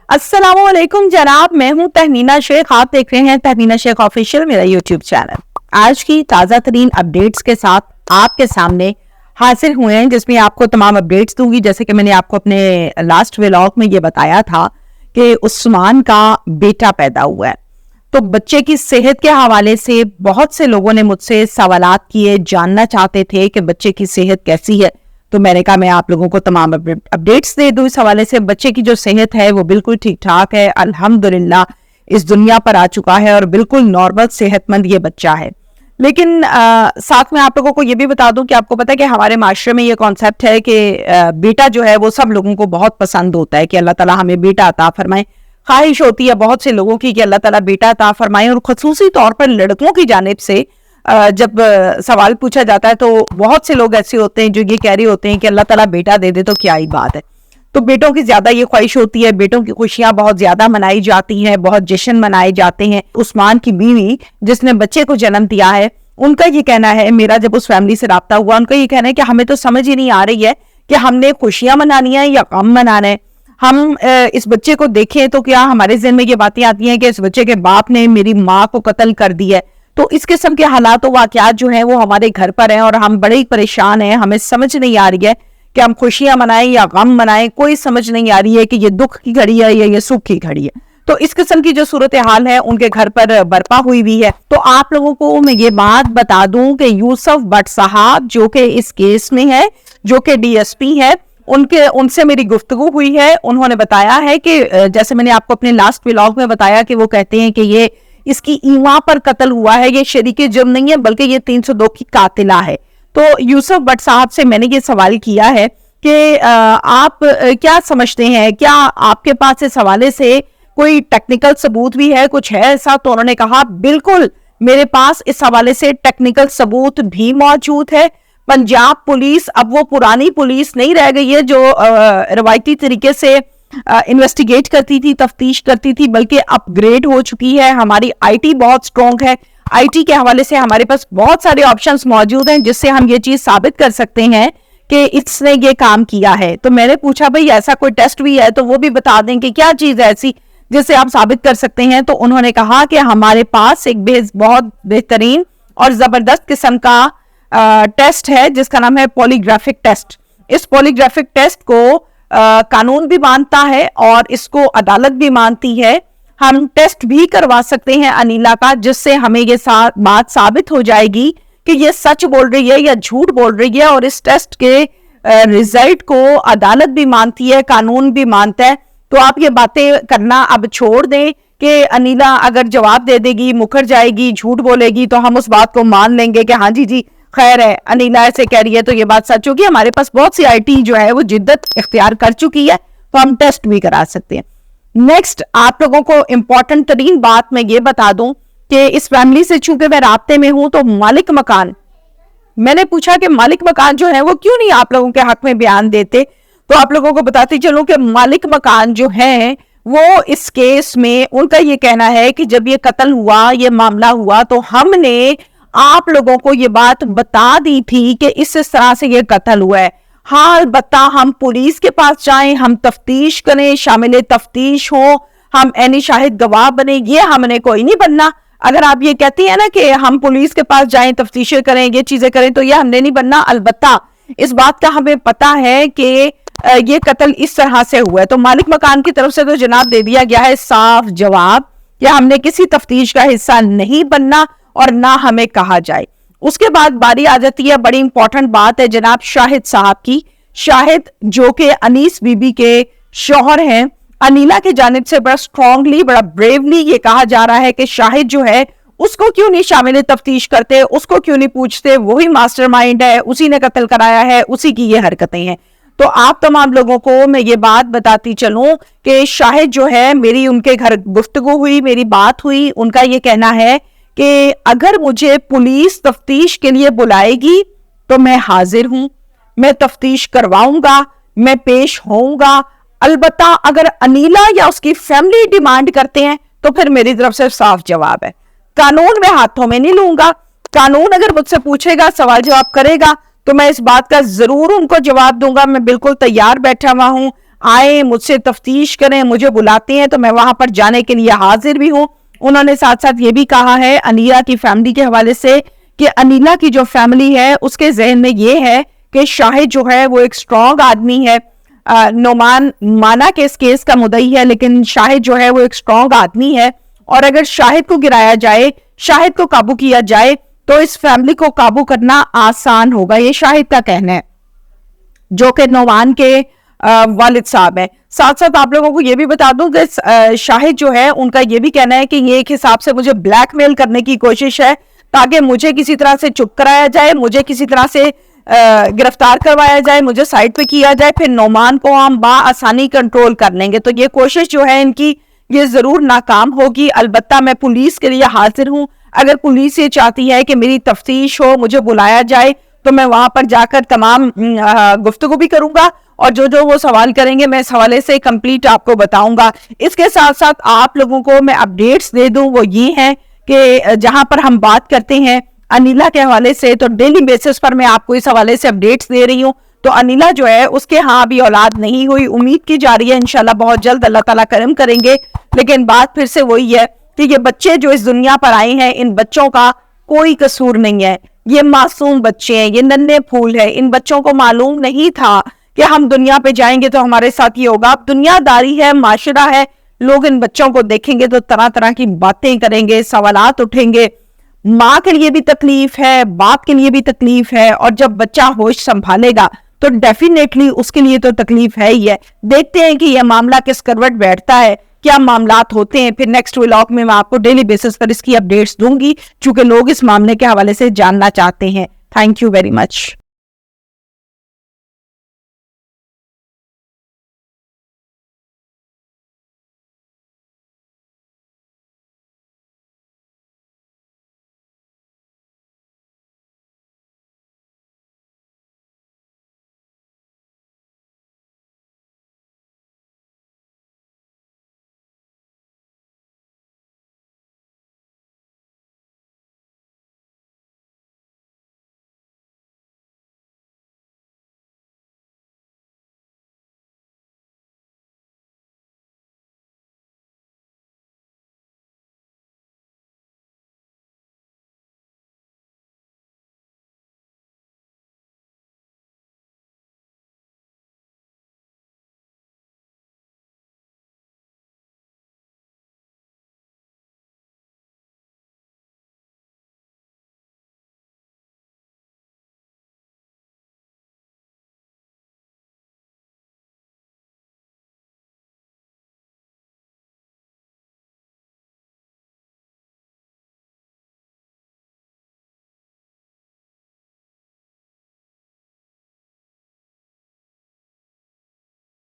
अस्सलाम वालेकुम जनाब, मैं हूं तहमीना शेख। आप देख रहे हैं तहमीना शेख ऑफिशियल, मेरा यूट्यूब चैनल। आज की ताज़ा तरीन अपडेट्स के साथ आपके सामने हाजिर हुए हैं, जिसमें आपको तमाम अपडेट्स दूंगी। जैसे कि मैंने आपको अपने लास्ट व्लॉग में ये बताया था कि उस्मान का बेटा पैदा हुआ है, तो बच्चे की सेहत के हवाले से बहुत से लोगों ने मुझसे सवालात किए, जानना चाहते थे कि बच्चे की सेहत कैसी है। तो मैंने कहा मैं आप लोगों को तमाम अपडेट्स दे दूं इस हवाले से। बच्चे की जो सेहत है वो बिल्कुल ठीक ठाक है, अल्हम्दुलिल्लाह इस दुनिया पर आ चुका है और बिल्कुल नॉर्मल सेहतमंद ये बच्चा है। लेकिन साथ में आप लोगों को ये भी बता दूं कि आपको पता है कि हमारे माशरे में ये कॉन्सेप्ट है कि बेटा जो है वो सब लोगों को बहुत पसंद होता है कि अल्लाह ताला हमें बेटा अता फरमाए। ख्वाहिश होती है बहुत से लोगों की कि अल्लाह ताला बेटा अता फरमाए, और खुसूसी तौर पर लड़कों की जानिब से जब सवाल पूछा जाता है तो बहुत से लोग ऐसे होते हैं जो ये कह रहे होते हैं कि अल्लाह ताला बेटा दे दे तो क्या ही बात है। तो बेटों की ज्यादा ये ख्वाहिश होती है, बेटों की खुशियां बहुत ज्यादा मनाई जाती हैं, बहुत जश्न मनाए जाते हैं। उस्मान की बीवी जिसने बच्चे को जन्म दिया है, उनका ये कहना है, मेरा जब उस फैमिली से राब्ता हुआ, उनका ये कहना है कि हमें तो समझ ही नहीं आ रही है कि हमने खुशियां मनानी है या गम मनाना है। हम इस बच्चे को देखें तो क्या हमारे ज़हन में ये बातें आती हैं कि इस बच्चे के बाप ने मेरी माँ को कत्ल कर दिया है। तो इस किस्म के हालात वाकयात जो हैं वो हमारे घर पर हैं और हम बड़े ही परेशान हैं। हमें समझ नहीं आ रही है कि हम खुशियां मनाएं या गम मनाएं, कोई समझ नहीं आ रही है कि ये दुख की घड़ी है या ये सुख की घड़ी है। तो इस किस्म की जो सूरत हाल है उनके घर पर बर्पा हुई भी है। तो आप लोगों को मैं ये बात बता दूं कि यूसुफ भट्ट साहब जो कि इस केस में है, जो कि डीएसपी है, उनसे मेरी गुफ्तगू हुई है। उन्होंने बताया है कि जैसे मैंने आपको अपने लास्ट व्लॉग में बताया कि वो कहते हैं कि ये इसकी ईवा पर कत्ल हुआ है, ये शरीके जुर्म नहीं है बल्कि ये 302 की कातिला है। तो यूसुफ भट्ट साहब से मैंने ये सवाल किया है कि आप क्या समझते हैं, क्या आपके पास इस हवाले से कोई टेक्निकल सबूत भी है, कुछ है ऐसा? तो उन्होंने कहा बिल्कुल मेरे पास इस हवाले से टेक्निकल सबूत भी मौजूद है। पंजाब पुलिस अब वो पुरानी पुलिस नहीं रह गई है जो रवायती तरीके से इन्वेस्टिगेट करती थी, तफ्तीश करती थी, बल्कि अपग्रेड हो चुकी है। हमारी आईटी बहुत स्ट्रॉन्ग है। आईटी के हवाले से हमारे पास बहुत सारे ऑप्शंस मौजूद हैं जिससे हम ये चीज साबित कर सकते हैं कि इसने ये काम किया है। तो मैंने पूछा भाई ऐसा कोई टेस्ट भी है तो वो भी बता दें कि क्या चीज है ऐसी जिससे आप साबित कर सकते हैं। तो उन्होंने कहा कि हमारे पास एक बहुत बेहतरीन और जबरदस्त किस्म का टेस्ट है जिसका नाम है पॉलीग्राफिक टेस्ट। इस पॉलीग्राफिक टेस्ट को कानून भी मानता है और इसको अदालत भी मानती है। हम टेस्ट भी करवा सकते हैं अनीला का, जिससे हमें ये बात साबित हो जाएगी कि ये सच बोल रही है या झूठ बोल रही है। और इस टेस्ट के रिजल्ट को अदालत भी मानती है, कानून भी मानता है। तो आप ये बातें करना अब छोड़ दें कि अनीला अगर जवाब दे देगी, मुकर जाएगी, झूठ बोलेगी तो हम उस बात को मान लेंगे कि हाँ जी खैर है, अनीला ऐसे कह रही है तो ये बात सच होगी। हमारे पास बहुत सी आईटी जो है वो जिद्दत इख्तियार कर चुकी है, तो हम टेस्ट भी करा सकते हैं। नेक्स्ट आप लोगों को इंपॉर्टेंट तरीन बात मैं ये बता दूं कि इस फैमिली से चूंकि मैं राब्ते में हूं, तो मालिक मकान, मैंने पूछा कि मालिक मकान जो है वो क्यों नहीं आप लोगों के हक में बयान देते। तो आप लोगों को बताती चलूं कि मालिक मकान जो है वो इस केस में उनका ये कहना है कि जब ये कत्ल हुआ, ये मामला हुआ, तो हमने आप लोगों को ये बात बता दी थी कि इस तरह से ये कत्ल हुआ है। हाँ बता, हम पुलिस के पास जाएं, हम तफ्तीश करें, शामिल तफ्तीश हो, हम एनी शाहिद गवाह बने, ये हमने कोई नहीं बनना। अगर आप ये कहती है ना कि हम पुलिस के पास जाएं, तफ्तीशें करें, ये चीजें करें, तो ये हमने नहीं बनना। अलबत्ता इस बात का हमें पता है कि ये कत्ल इस तरह से हुआ है। तो मालिक मकान की तरफ से तो जनाब दे दिया गया है साफ जवाब कि हमने किसी तफ्तीश का हिस्सा नहीं बनना और ना हमें कहा जाए। उसके बाद बारी आ जाती है, बड़ी इंपॉर्टेंट बात है जनाब शाहिद साहब की। शाहिद जो कि अनीस बीबी के शौहर हैं, अनीला की जानिब से बड़ा स्ट्रांगली, बड़ा ब्रेवली ये कहा जा रहा है कि शाहिद जो है उसको क्यों नहीं शामिल तफ्तीश करते, उसको क्यों नहीं पूछते, वही मास्टरमाइंड है, उसी ने कत्ल कराया है, उसी की ये हरकतें हैं। तो आप तमाम लोगों को मैं ये बात बताती चलूं कि शाहिद जो है, मेरी उनके घर गुफ्तगू हुई, मेरी बात हुई, उनका ये कहना है कि अगर मुझे पुलिस तफ्तीश के लिए बुलाएगी तो मैं हाजिर हूं, मैं तफ्तीश करवाऊंगा, मैं पेश होऊंगा। अलबत्ता अगर अनीला या उसकी फैमिली डिमांड करते हैं तो फिर मेरी तरफ से साफ जवाब है, कानून में हाथों में नहीं लूंगा। कानून अगर मुझसे पूछेगा, सवाल जवाब करेगा, तो मैं इस बात का जरूर उनको जवाब दूंगा। मैं बिल्कुल तैयार बैठा हुआ हूं। آئیں مجھ سے تفتیش کریں, مجھے بلاتے ہیں تو میں وہاں پر جانے کے لیے حاضر بھی ہوں. انہوں نے ساتھ ساتھ یہ بھی کہا ہے انیلا کی فیملی کے حوالے سے کہ انیلا کی جو فیملی ہے اس کے ذہن میں یہ ہے کہ شاہد جو ہے وہ ایک سٹرونگ آدمی ہے. نعمان مانا کہ اس کیس کا مدعی ہے, لیکن شاہد جو ہے وہ ایک سٹرونگ آدمی ہے, اور اگر شاہد کو گرایا جائے, شاہد کو قابو کیا جائے تو اس فیملی کو قابو کرنا آسان ہوگا. یہ شاہد کا کہنا ہے جو کہ نعمان کے والد صاحب ہیں. ساتھ ساتھ آپ لوگوں کو یہ بھی بتا دوں کہ شاہد جو ہے ان کا یہ بھی کہنا ہے کہ یہ ایک حساب سے مجھے بلیک میل کرنے کی کوشش ہے تاکہ مجھے کسی طرح سے چپ کرایا جائے, مجھے کسی طرح سے گرفتار کروایا جائے, مجھے سائٹ پہ کیا جائے, پھر نعمان کو ہم بآسانی کنٹرول کر لیں گے. تو یہ کوشش جو ہے ان کی یہ ضرور ناکام ہوگی. البتہ میں پولیس کے لیے حاضر ہوں. اگر پولیس یہ چاہتی ہے کہ میری تفتیش ہو, مجھے بلایا جائے, تو میں وہاں پر جا کر تمام گفتگو بھی کروں گا, اور جو وہ سوال کریں گے میں اس حوالے سے کمپلیٹ آپ کو بتاؤں گا. اس کے ساتھ ساتھ آپ لوگوں کو میں اپڈیٹس دے دوں, وہ یہ ہیں کہ جہاں پر ہم بات کرتے ہیں انیلا کے حوالے سے, تو ڈیلی بیسس پر میں آپ کو اس حوالے سے اپڈیٹس دے رہی ہوں. تو انیلا جو ہے اس کے ہاں ابھی اولاد نہیں ہوئی, امید کی جا رہی ہے انشاءاللہ بہت جلد اللہ تعالیٰ کرم کریں گے. لیکن بات پھر سے وہی ہے کہ یہ بچے جو اس دنیا پر آئے ہیں ان بچوں کا کوئی قصور نہیں ہے. یہ معصوم بچے ہیں, یہ ننھے پھول ہیں. ان بچوں کو معلوم نہیں تھا کہ ہم دنیا پہ جائیں گے تو ہمارے ساتھ یہ ہوگا. اب دنیا داری ہے, معاشرہ ہے, لوگ ان بچوں کو دیکھیں گے تو طرح طرح کی باتیں کریں گے, سوالات اٹھیں گے. ماں کے لیے بھی تکلیف ہے, باپ کے لیے بھی تکلیف ہے, اور جب بچہ ہوش سنبھالے گا تو ڈیفینیٹلی اس کے لیے تو تکلیف ہے ہی ہے. دیکھتے ہیں کہ یہ معاملہ کس کروٹ بیٹھتا ہے, کیا معاملات ہوتے ہیں. پھر نیکسٹ ولاگ میں آپ کو ڈیلی بیسس پر اس کی اپڈیٹس دوں گی چونکہ لوگ اس معاملے کے حوالے سے جاننا چاہتے ہیں. Thank you very much.